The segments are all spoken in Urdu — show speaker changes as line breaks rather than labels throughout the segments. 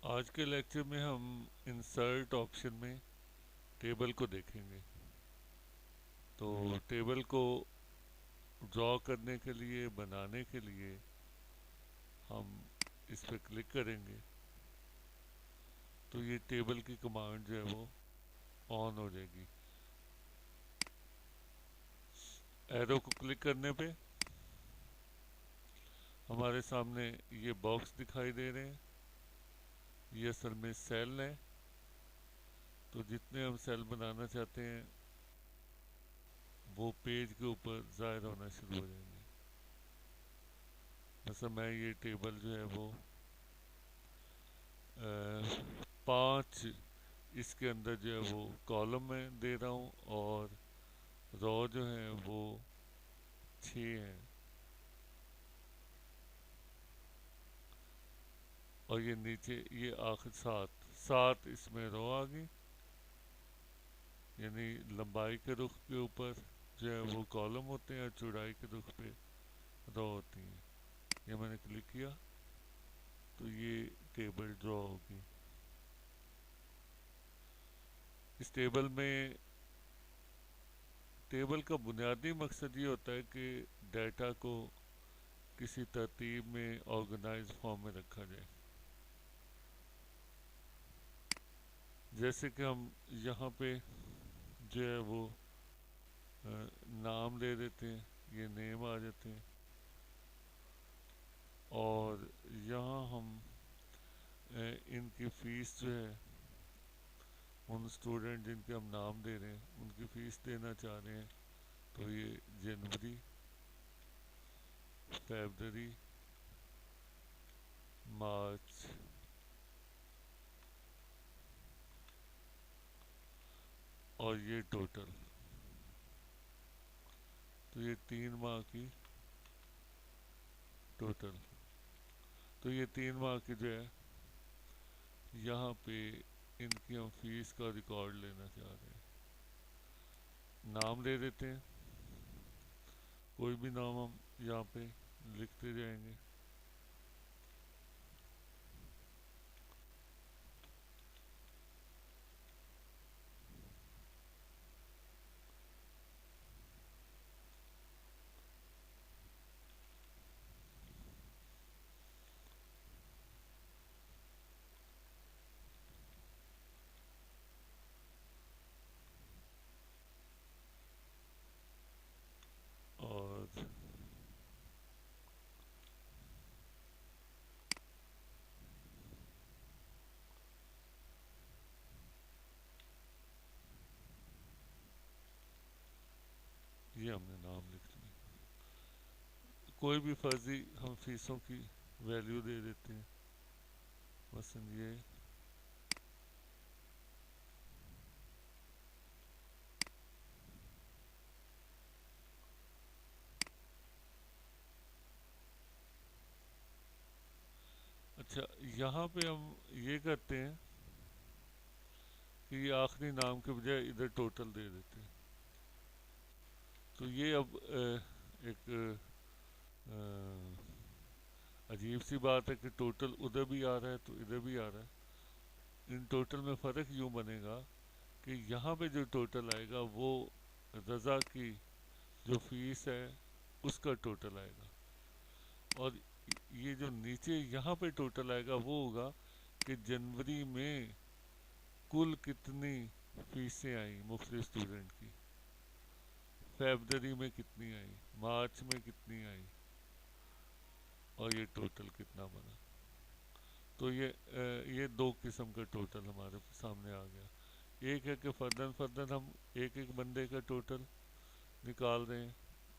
آج کے لیکچر میں ہم انسرٹ آپشن میں ٹیبل کو دیکھیں گے. تو ٹیبل کو ڈرا کرنے کے لیے، بنانے کے لیے ہم اس پہ کلک کریں گے تو یہ ٹیبل کی کمانڈ جو ہے وہ آن ہو جائے گی. ایرو کو کلک کرنے پہ ہمارے سامنے یہ باکس دکھائی دے رہے ہیں. یہ اصل میں سیل ہے. تو جتنے ہم سیل بنانا چاہتے ہیں وہ پیج کے اوپر ظاہر ہونا شروع ہو جائیں گے. مثلا میں یہ ٹیبل جو ہے وہ 5 اس کے اندر جو ہے وہ کالم میں دے رہا ہوں اور رو جو ہیں وہ 6 ہیں. اور یہ نیچے یہ آخر 7 اس میں رو آ گئی. یعنی لمبائی کے رخ کے اوپر جو ہے وہ کالم ہوتے ہیں اور چوڑائی کے رخ پہ رو ہوتی ہیں. یہ میں نے کلک کیا تو یہ ٹیبل ڈرا ہوگی. اس ٹیبل کا بنیادی مقصد یہ ہوتا ہے کہ ڈیٹا کو کسی ترتیب میں آرگنائز فارم میں رکھا جائے. جیسے کہ ہم یہاں پہ جو ہے وہ نام دے دیتے ہیں، یہ نیم آ جاتے ہیں. اور یہاں ہم ان کی فیس جو ہے ان اسٹوڈنٹ جن کے ہم نام دے رہے ہیں ان کی فیس دینا چاہ رہے ہیں. تو یہ جنوری، فیبرری، مارچ اور یہ ٹوٹل. تو یہ 3 ماہ کی ٹوٹل. تو یہ 3 ماہ کی جو ہے یہاں پہ ان کی ہم فیس کا ریکارڈ لینا چاہ رہے ہیں. نام دے دیتے ہیں، کوئی بھی نام ہم یہاں پہ لکھتے جائیں گے. اور یہ ہم نے نام لکھ لیا. کوئی بھی فرضی ہم فیسوں کی ویلیو دے دیتے ہیں. مثلا یہ اچھا، یہاں پہ ہم یہ کرتے ہیں کہ یہ آخری نام کے بجائے ادھر ٹوٹل دے دیتے ہیں. تو یہ اب ایک عجیب سی بات ہے کہ ٹوٹل ادھر بھی آ رہا ہے تو ادھر بھی آ رہا ہے. ان ٹوٹل میں فرق یوں بنے گا کہ یہاں پہ جو ٹوٹل آئے گا وہ رضا کی جو فیس ہے اس کا ٹوٹل آئے گا. اور یہ جو نیچے یہاں پہ ٹوٹل آئے گا وہ ہوگا کہ جنوری میں کل کتنی فیسیں آئیں مختلف اسٹوڈنٹ کی، فیبرری میں کتنی آئیں، مارچ میں کتنی آئیں، اور یہ ٹوٹل کتنا بنا. تو یہ 2 قسم کا ٹوٹل ہمارے سامنے آ گیا. ایک ہے کہ فردن فردن ہم ایک ایک بندے کا ٹوٹل نکال رہے ہیں،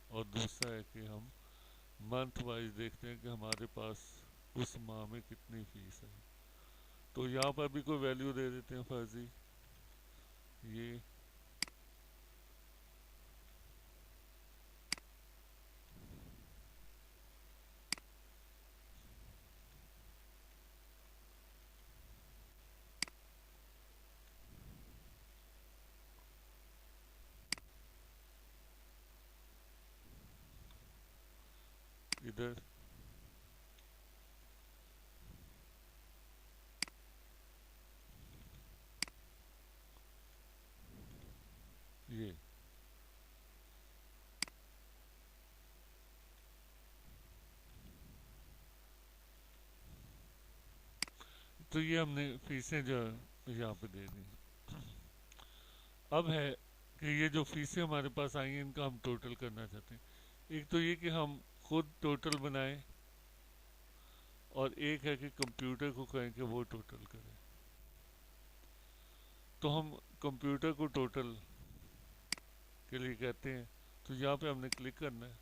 اور دوسرا ہے کہ ہم منتھ وائز دیکھتے ہیں کہ ہمارے پاس اس ماہ میں کتنی فیس ہے. تو یہاں پر بھی کوئی ویلیو دے دیتے ہیں فرضی. یہ ادھر تو یہ ہم نے فیسیں جو ہے یہاں پہ دے دی. اب ہے کہ یہ جو فیسیں ہمارے پاس آئی ہیں ان کا ہم ٹوٹل کرنا چاہتے ہیں. ایک تو یہ کہ ہم خود ٹوٹل بنائیں اور ایک ہے کہ کمپیوٹر کو کہیں کہ وہ ٹوٹل کرے. تو ہم کمپیوٹر کو ٹوٹل کے لیے کہتے ہیں تو یہاں پہ ہم نے کلک کرنا ہے.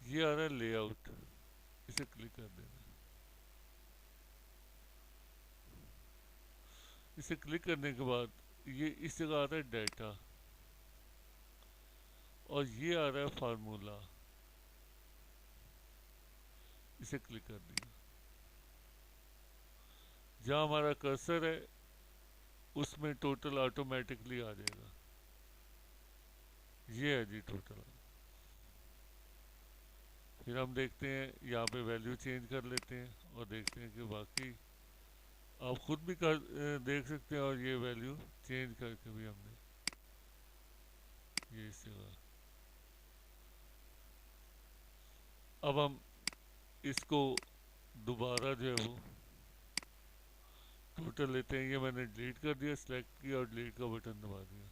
یہ آ رہا ہے لے آؤٹ, اسے کلک کر دینا ہے. اسے کلک کرنے کے بعد یہ اس جگہ آ رہا ہے ڈیٹا اور یہ آ رہا ہے فارمولا, اسے کلک کر دیا. جہاں ہمارا کرسر ہے اس میں ٹوٹل آٹومیٹکلی آ جائے گا. یہ ہے جی ٹوٹل. پھر ہم دیکھتے ہیں یہاں پہ ویلیو چینج کر لیتے ہیں اور دیکھتے ہیں کہ واقعی آپ خود بھی دیکھ سکتے ہیں, اور یہ ویلیو چینج کر کے بھی ہم نے یہ اس جگہ. اب ہم اس کو دوبارہ جو ہے وہ ٹوٹل لیتے ہیں. یہ میں نے ڈیلیٹ کر دیا, سلیکٹ کیا اور ڈیلیٹ کا بٹن دبا دیا,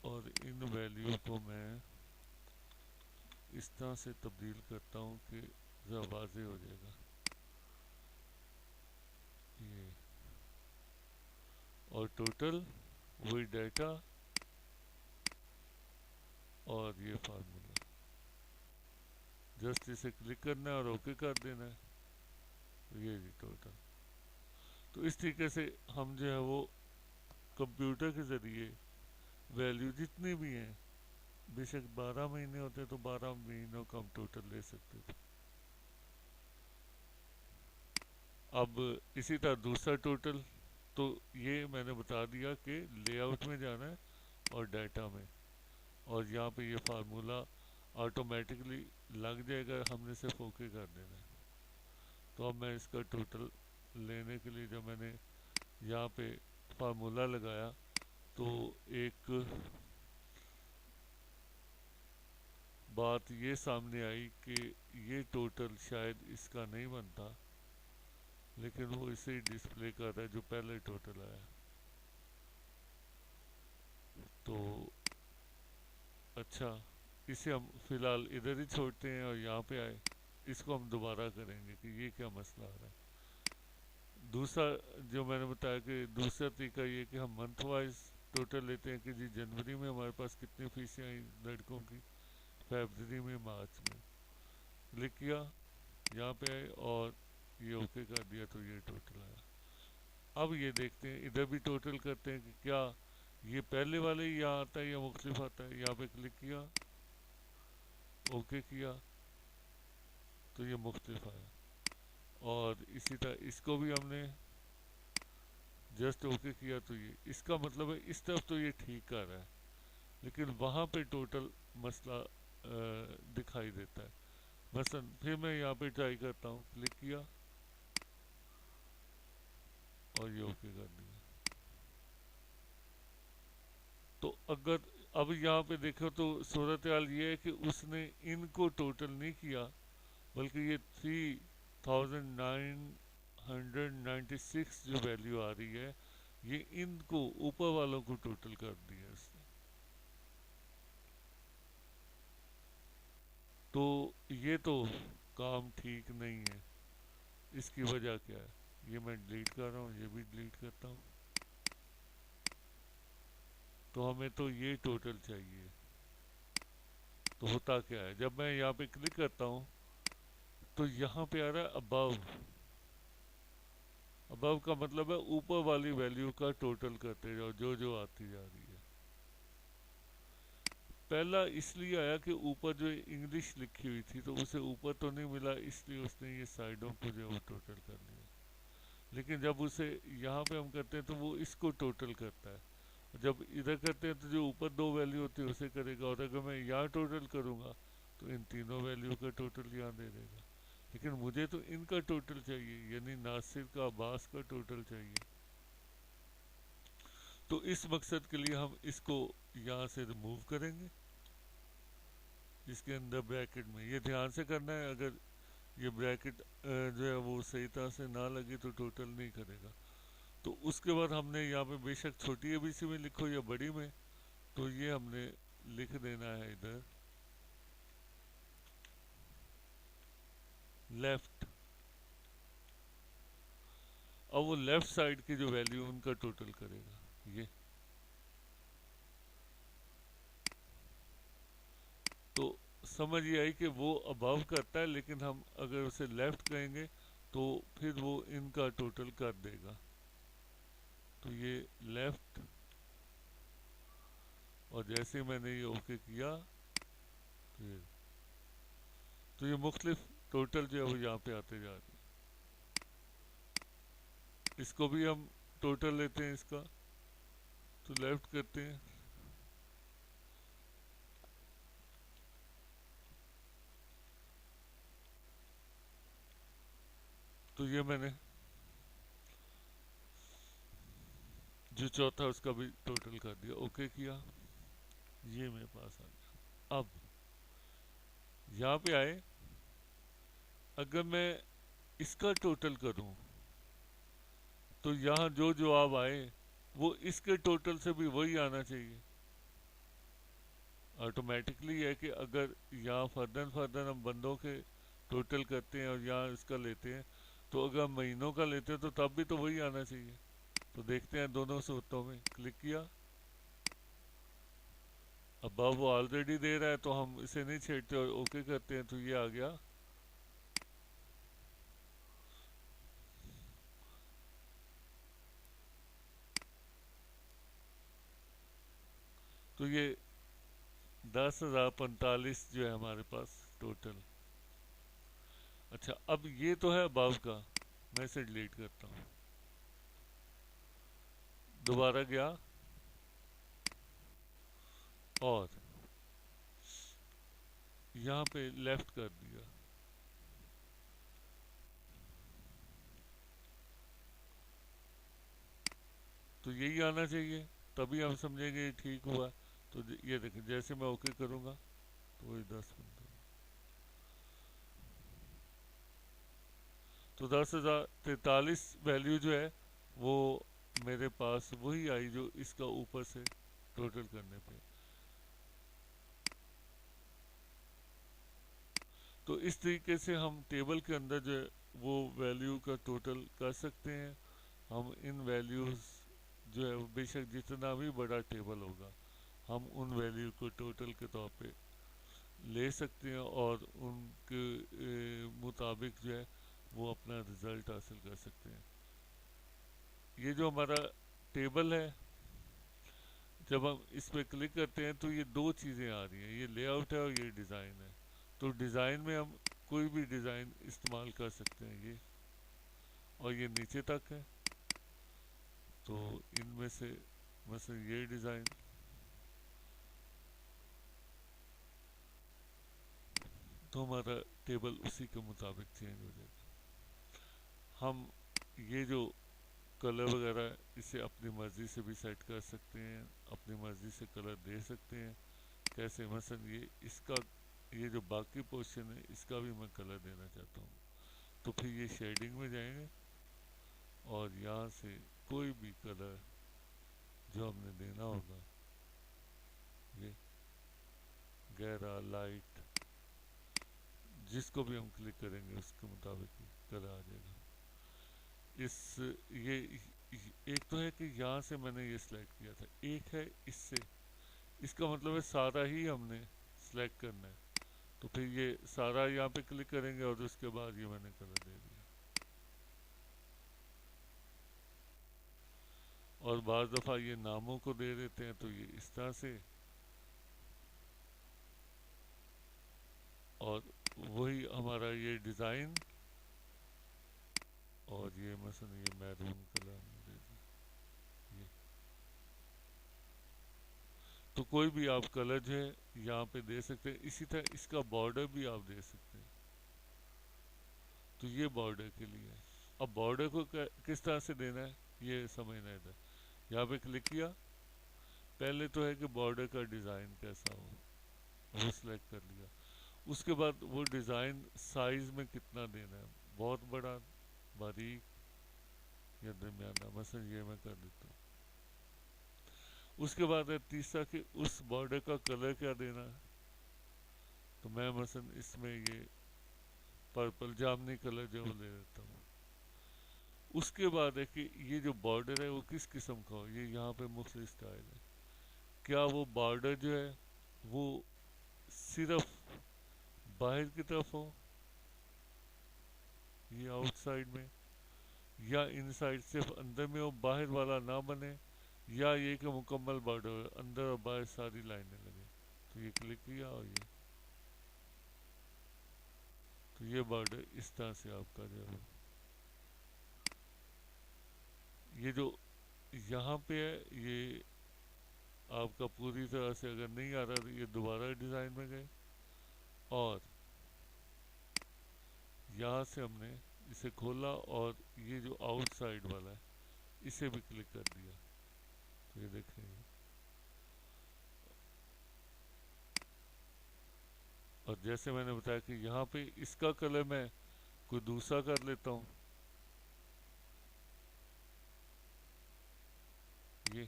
اور ان ویلیو کو میں اس طرح سے تبدیل کرتا ہوں کہ ذرا واضح ہو جائے گا. یہ اور ٹوٹل وہی ڈیٹا اور یہ فارمولا, جسٹ اسے کلک کرنا ہے اور اوکے کر دینا ہے. یہ جی ٹوٹل. تو اس طریقے سے ہم جو ہے وہ کمپیوٹر کے ذریعے ویلیو جتنی بھی ہیں, بے شک 12 مہینے ہوتے تو 12 مہینوں کا ہم ٹوٹل لے سکتے تھے. اب اسی طرح دوسرا ٹوٹل, تو یہ میں نے بتا دیا کہ لے آؤٹ میں جانا ہے اور ڈیٹا میں, اور یہاں پہ یہ فارمولا آٹومیٹکلی لگ جائے گا, ہم نے صرف اوکے کر دینا ہے. تو اب میں اس کا ٹوٹل لینے کے لیے جب میں نے یہاں پہ فارمولا لگایا تو ایک بات یہ سامنے آئی کہ یہ ٹوٹل شاید اس کا نہیں بنتا, لیکن وہ اسے ہی ڈسپلے کر رہا ہے جو پہلے ٹوٹل آیا. تو اچھا, اسے ہم فی الحال ادھر ہی چھوڑتے ہیں اور یہاں پہ آئے, اس کو ہم دوبارہ کریں گے کہ یہ کیا مسئلہ آ رہا ہے. دوسرا جو میں نے بتایا کہ دوسرا طریقہ یہ کہ ہم منتھ وائز ٹوٹل لیتے ہیں کہ جی جنوری میں ہمارے پاس کتنی فیسیں آئیں لڑکوں کی, فیبرری میں, مارچ میں. کلک کیا, یہاں پہ آئے اور یہ اوکے کر دیا تو یہ ٹوٹل آیا. اب یہ دیکھتے ہیں ادھر بھی ٹوٹل کرتے ہیں کہ کیا یہ پہلے والے ہی یہاں آتا ہے یا مختلف آتا ہے. یہاں پہ کلک کیا, اوکے کیا تو یہ مختلف آیا, اور اسی طرح اس کو بھی ہم نے جسٹ اوکے کیا تو یہ, اس کا مطلب ہے اس طرف تو یہ ٹھیک کر رہا ہے, لیکن وہاں پہ ٹوٹل مسئلہ دکھائی دیتا ہے. مثلا پھر میں یہاں پہ ٹرائی کرتا ہوں, کلک کیا اور یہ اوکے کر دیا. تو اگر اب یہاں پہ دیکھو تو صورتحال یہ ہے کہ اس نے ان کو ٹوٹل نہیں کیا, بلکہ یہ 3996 جو ویلیو آ رہی ہے یہ ان کو اوپر والوں کو ٹوٹل کر دیا اس نے. تو یہ تو کام ٹھیک نہیں ہے. اس کی وجہ کیا ہے, یہ میں ڈیلیٹ کر رہا ہوں, یہ بھی ڈیلیٹ کرتا ہوں. تو ہمیں تو یہ ٹوٹل چاہیے. تو ہوتا کیا ہے, جب میں یہاں پہ کلک کرتا ہوں تو یہاں پہ آ رہا ہے ابو. ابو کا مطلب ہے اوپر والی ویلیو کا ٹوٹل کرتے جاؤ جو جو آتی جا رہی ہے. پہلا اس لیے آیا کہ اوپر جو انگلش لکھی ہوئی تھی تو اسے اوپر تو نہیں ملا, اس لیے اس نے یہ سائڈوں کو جو ہے وہ ٹوٹل کر لیا. لیکن جب اسے یہاں پہ ہم کرتے ہیں تو وہ اس کو ٹوٹل کرتا ہے, جب ادھر کرتے ہیں تو جو اوپر دو ویلیو ہوتی ہے اسے کرے گا, اور اگر میں یہاں ٹوٹل کروں گا تو ان تینوں ویلیو کا ٹوٹل یہاں دے دے گا. لیکن مجھے تو ان کا ٹوٹل چاہیے, یعنی ناصر کا, عباس کا ٹوٹل چاہیے. تو اس مقصد کے لیے ہم اس کو یہاں سے ریموو کریں گے, اس کے اندر بریکٹ میں. یہ دھیان سے کرنا ہے, اگر یہ بریکٹ جو ہے وہ صحیح طرح سے نہ لگے تو ٹوٹل نہیں کرے گا. تو اس کے بعد ہم نے یہاں پہ بے شک چھوٹی اے بی سی میں لکھو یا بڑی میں، تو یہ ہم نے لکھ دینا ہے ادھر لیفٹ. اب وہ لیفٹ سائڈ کی جو ویلیو ان کا ٹوٹل کرے گا. یہ تو سمجھ یہ آئی کہ وہ ابو کرتا ہے، لیکن ہم اگر اسے لیفٹ کہیں گے تو پھر وہ ان کا ٹوٹل کر دے گا. تو یہ لیفٹ، اور جیسے میں نے یہ اوکے کیا تو یہ مختلف ٹوٹل جو ہے وہ یہاں پہ آتے جا رہے ہیں. اس کو بھی ہم ٹوٹل لیتے ہیں اس کا، تو لیفٹ کرتے ہیں. تو یہ میں نے جو چوتھا اس کا بھی ٹوٹل کر دیا، اوکے کیا، یہ میرے پاس آ گیا. اب یہاں پہ آئے، اگر میں اس کا ٹوٹل کروں تو یہاں جو جواب آئے وہ اس کے ٹوٹل سے بھی وہی آنا چاہیے. آٹومیٹکلی ہے کہ اگر یہاں فردن ہم بندوں کے ٹوٹل کرتے ہیں اور یہاں اس کا لیتے ہیں، تو اگر ہم مہینوں کا لیتے ہیں تو تب بھی تو وہی آنا چاہیے. تو دیکھتے ہیں دونوں صورتوں میں. کلک کیا، اب وہ آلریڈی دے رہا ہے تو ہم اسے نہیں چھیڑتے اور اوکے کرتے ہیں، تو یہ آ گیا. تو یہ 10,045 جو ہے ہمارے پاس ٹوٹل. اچھا اب یہ تو ہے ابو کا، میں اسے ڈیلیٹ کرتا ہوں. دوبارہ گیا اور یہاں پہ لیفٹ کر دیا. تو یہی آنا چاہیے، تبھی ہم سمجھیں گے یہ ٹھیک ہوا. تو یہ دیکھیں جیسے میں اوکے کروں گا تو وہی 10,15. تو 10,043 ویلیو جو ہے وہ میرے پاس وہی آئی جو اس کا اوپر سے ٹوٹل کرنے پہ. تو اس طریقے سے ہم ٹیبل کے اندر جو ہے وہ ویلیو کا ٹوٹل کر سکتے ہیں. ہم ان ویلیوز جو ہے بے شک جتنا بھی بڑا ٹیبل ہوگا ہم ان ویلیو کو ٹوٹل کے طور پہ لے سکتے ہیں اور ان کے مطابق جو ہے وہ اپنا رزلٹ حاصل کر سکتے ہیں. یہ جو ہمارا ٹیبل ہے، جب ہم اس پہ کلک کرتے ہیں تو یہ دو چیزیں آ رہی ہیں، یہ لے آؤٹ ہے اور یہ ڈیزائن ہے. تو ڈیزائن میں ہم کوئی بھی ڈیزائن استعمال کر سکتے ہیں. یہ اور یہ نیچے تک ہے، تو ان میں سے مثلا یہ ڈیزائن، تو ہمارا ٹیبل اسی کے مطابق چینج ہو جائے گا. ہم یہ جو کلر وغیرہ اسے اپنی مرضی سے بھی سیٹ کر سکتے ہیں، اپنی مرضی سے کلر دے سکتے ہیں. کیسے مثلا یہ اس کا یہ جو باقی پورشن ہے اس کا بھی میں کلر دینا چاہتا ہوں، تو پھر یہ شیڈنگ میں جائیں گے اور یہاں سے کوئی بھی کلر جو ہم نے دینا ہوگا، یہ گہرا لائٹ جس کو بھی ہم کلک کریں گے اس کے مطابق کلر آ جائے گا. اس یہ ایک تو ہے کہ یہاں سے میں نے یہ سلیکٹ کیا تھا، ایک ہے اس سے، اس کا مطلب ہے سارا ہی ہم نے سلیکٹ کرنا ہے. تو پھر یہ سارا یہاں پہ کلک کریں گے اور اس کے بعد یہ میں نے کلر دے دیا. اور بعض دفعہ یہ ناموں کو دے دیتے ہیں تو یہ اس طرح سے، اور وہی ہمارا یہ ڈیزائن، اور یہ مثلا یہ میرون کلر دے دیا. یہ تو کوئی بھی آپ کلر جو ہے یہاں پہ دے سکتے ہیں. اسی طرح اس کا بارڈر بھی آپ دے سکتے ہیں. تو یہ بارڈر کے لیے ہے. اب بارڈر کو کس طرح سے دینا ہے یہ سمجھنا ہے. ادھر یہاں پہ کلک کیا، پہلے تو ہے کہ بارڈر کا ڈیزائن کیسا ہو، وہ سلیکٹ کر لیا. اس کے بعد وہ ڈیزائن سائز میں کتنا دینا ہے، بہت بڑا، باریک یا درمیانہ، مثلا یہ میں کر دیتا ہوں. اس کے بعد ہے تیسرا کہ اس بارڈر کا کلر کیا دینا ہے. تو میں مثلا اس میں یہ پرپل جامنی کلر جو وہ لے لیتا ہوں. اس کے بعد ہے کہ یہ جو بارڈر ہے وہ کس قسم کا ہو. یہ یہاں پہ مختلف سٹائل ہے. کیا وہ بارڈر جو ہے وہ صرف باہر کی طرف ہو، یہ آؤٹ سائڈ میں، یا ان سائڈ صرف اندر میں ہو، باہر والا نہ بنے، یا یہ کہ مکمل بارڈر ہو، اندر اور باہر ساری لائنیں لگے. تو یہ کلک کیا اور تو یہ بارڈر اس طرح سے آپ کا جو ہے یہ جو یہاں پہ ہے یہ آپ کا پوری طرح سے اگر نہیں آ رہا تو یہ دوبارہ ڈیزائن میں گئے اور یہاں سے ہم نے اسے کھولا اور یہ جو آؤٹ سائڈ والا ہے اسے بھی کلک کر دیا. تو یہ دیکھیں گے اور جیسے میں نے بتایا کہ یہاں پہ اس کا کلر میں کوئی دوسرا کر لیتا ہوں، یہ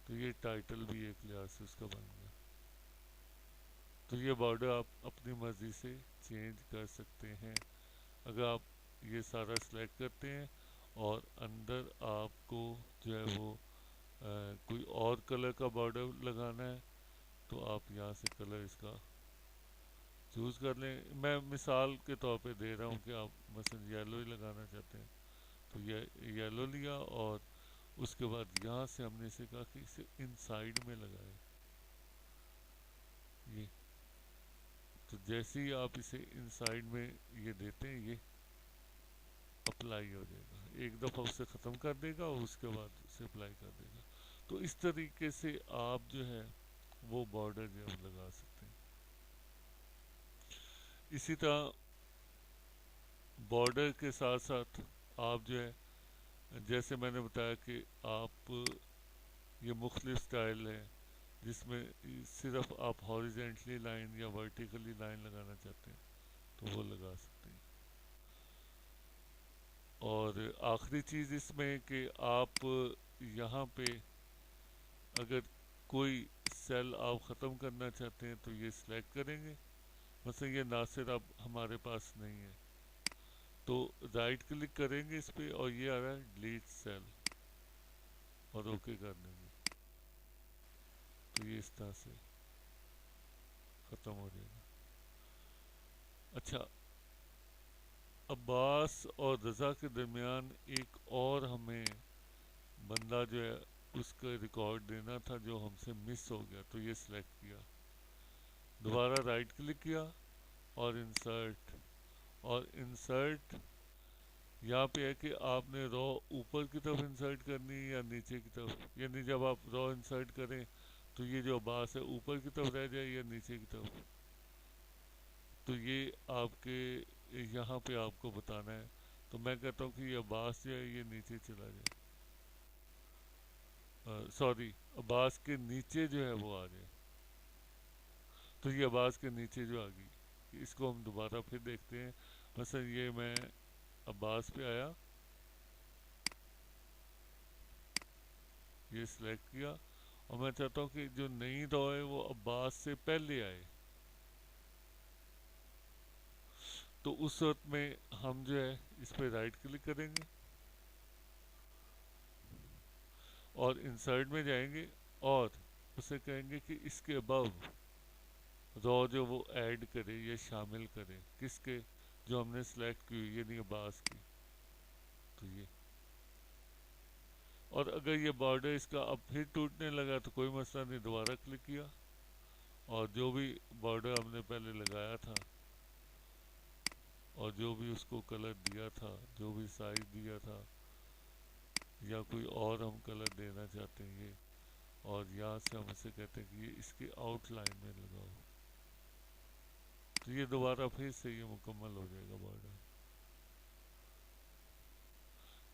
تو یہ ٹائٹل بھی ایک لحاظ سے اس کا بن گیا. تو یہ بارڈر آپ اپنی مرضی سے چینج کر سکتے ہیں. اگر آپ یہ سارا سلیکٹ کرتے ہیں اور اندر آپ کو جو ہے وہ کوئی اور کلر کا بارڈر لگانا ہے تو آپ یہاں سے کلر اس کا چوز کر لیں. میں مثال کے طور پہ دے رہا ہوں کہ آپ مثلا یلو ہی لگانا چاہتے ہیں تو یہ یلو لیا اور اس کے بعد یہاں سے ہم نے اسے کہا کہ اسے ان سائڈ میں لگائے. یہ تو جیسے ہی آپ اسے ان سائڈ میں یہ دیتے ہیں یہ اپلائی ہو جائے گا، ایک دفعہ اسے ختم کر دے گا اور اس کے بعد اسے اپلائی کر دے گا. تو اس طریقے سے آپ جو ہے وہ بارڈر جو ہے لگا سکتے ہیں. اسی طرح بارڈر کے ساتھ ساتھ آپ جو ہے جیسے میں نے بتایا کہ آپ یہ مختلف سٹائل ہے جس میں صرف آپ ہاریزنٹلی لائن یا ورٹیکلی لائن لگانا چاہتے ہیں تو وہ لگا سکتے ہیں. اور آخری چیز اس میں کہ آپ یہاں پہ اگر کوئی سیل آپ ختم کرنا چاہتے ہیں تو یہ سلیکٹ کریں گے. مثلا یہ ناصر اب ہمارے پاس نہیں ہے تو رائٹ کلک کریں گے اس پہ اور یہ آ رہا ہے ڈیلیٹ سیل اور اوکے کر دیں گے تو یہ اس طرح سے ختم ہو جائے گا. اچھا، عباس اور رضا کے درمیان ایک اور ہمیں بندہ جو ہے اس کا ریکارڈ دینا تھا جو ہم سے مس ہو گیا. تو یہ سلیکٹ کیا، دوبارہ رائٹ کلک کیا اور انسرٹ، اور انسرٹ یہاں پہ ہے کہ آپ نے رو اوپر کی طرف انسرٹ کرنی ہے یا نیچے کی طرف. یعنی جب آپ رو انسرٹ کریں تو یہ جو عباس ہے اوپر کی طرف رہ جائے یا نیچے کی طرف. تو یہ آپ کے یہاں پہ آپ کو بتانا ہے. تو میں کہتا ہوں کہ یہ عباس جو ہے یہ نیچے چلا جائے، سوری عباس کے نیچے جو ہے وہ آ جائے. تو یہ عباس کے نیچے جو آ گئی اس کو ہم دوبارہ پھر دیکھتے ہیں. مثلا یہ میں عباس پہ آیا، یہ سلیکٹ کیا اور میں چاہتا ہوں کہ جو نئی رو ہے وہ عباس سے پہلے آئے. تو اس وقت میں ہم جو ہے اس پہ رائٹ کلک کریں گے اور انسرٹ میں جائیں گے اور اسے کہیں گے کہ اس کے ابو رو جو وہ ایڈ کرے یا شامل کرے کس کے، جو ہم نے سلیکٹ کی ہوئی یعنی عباس کی. تو یہ اور اگر یہ بارڈر اس کا اب پھر ٹوٹنے لگا تو کوئی مسئلہ نہیں، دوبارہ کلک کیا اور جو بھی بارڈر ہم نے پہلے لگایا تھا اور جو بھی اس کو کلر دیا تھا، جو بھی سائز دیا تھا یا کوئی اور ہم کلر دینا چاہتے ہیں یہ، اور یہاں سے ہم اسے کہتے ہیں کہ یہ اس کی آؤٹ لائن میں لگاؤ. تو یہ دوبارہ پھر سے یہ مکمل ہو جائے گا بارڈر.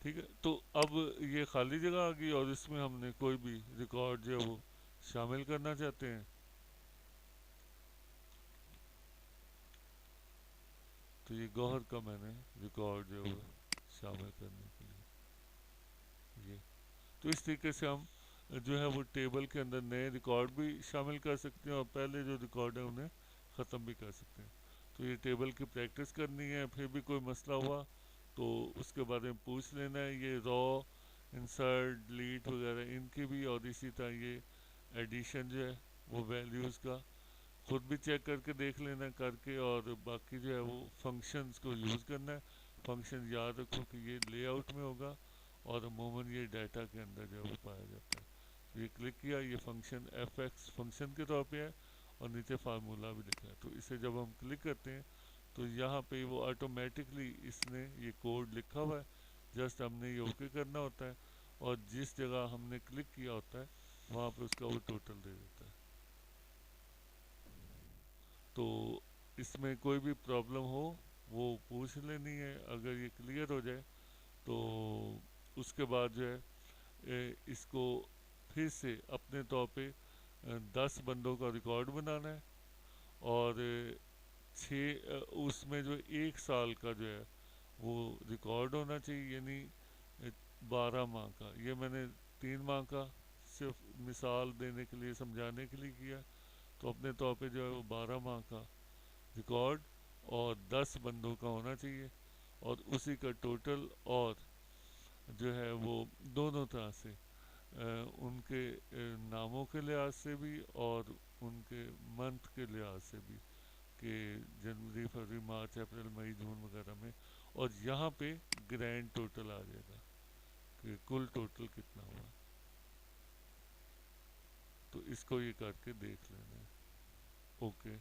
ٹھیک ہے، تو اب یہ خالی جگہ آ گئی اور اس میں ہم نے کوئی بھی ریکارڈ جو ہے وہ شامل کرنا چاہتے ہیں تو یہ گوہر کا میں نے ریکارڈ جو ہے وہ شامل کرنے کے لیے یہ تو اس طریقے سے ہم جو ہے وہ ٹیبل کے اندر نئے ریکارڈ بھی شامل کر سکتے ہیں اور پہلے جو ریکارڈ ہے انہیں ختم بھی کر سکتے ہیں. تو یہ ٹیبل کی پریکٹس کرنی ہے. پھر بھی کوئی مسئلہ ہوا تو اس کے بارے میں پوچھ لینا ہے. یہ را انسرٹ ڈیلیٹ وغیرہ ان کی بھی اور اسی طرح یہ ایڈیشن جو ہے وہ ویلیوز کا خود بھی چیک کر کے دیکھ لینا کر کے اور باقی جو ہے وہ فنکشنز کو یوز کرنا ہے. فنکشن یاد رکھو کہ یہ لے آؤٹ میں ہوگا اور عموماً یہ ڈیٹا کے اندر جو ہے وہ پایا جاتا ہے. تو یہ کلک کیا یہ فنکشن ایف ایکس فنکشن کے طور پہ ہے اور نیچے فارمولا بھی لکھا ہے. تو اسے جب ہم کلک کرتے ہیں تو یہاں پہ وہ آٹومیٹکلی اس نے یہ کوڈ لکھا ہوا ہے. جسٹ ہم نے یہ اوکے کرنا ہوتا ہے اور جس جگہ ہم نے کلک کیا ہوتا ہے وہاں پہ اس کا وہ ٹوٹل دے دیتا ہے. تو اس میں کوئی بھی پرابلم ہو وہ پوچھ لینی ہے. اگر یہ کلیئر ہو جائے تو اس کے بعد جو ہے اس کو پھر سے اپنے طور پہ 10 بندوں کا ریکارڈ بنانا ہے اور اس میں جو 1 سال کا جو ہے وہ ریکارڈ ہونا چاہیے یعنی 12 ماہ کا. یہ میں نے 3 ماہ کا صرف مثال دینے کے لیے سمجھانے کے لیے کیا. تو اپنے طور پہ جو ہے وہ 12 ماہ کا ریکارڈ اور 10 بندوں کا ہونا چاہیے اور اسی کا ٹوٹل اور جو ہے وہ دونوں طرح سے ان کے ناموں کے لحاظ سے بھی اور ان کے منتھ کے لحاظ سے بھی کہ جنوری فروری مارچ اپریل مئی جون وغیرہ میں. اور یہاں پہ گرینڈ ٹوٹل آ جائے گا کہ کل ٹوٹل کتنا ہوا. تو اس کو یہ کر کے دیکھ لینا ہے. اوکے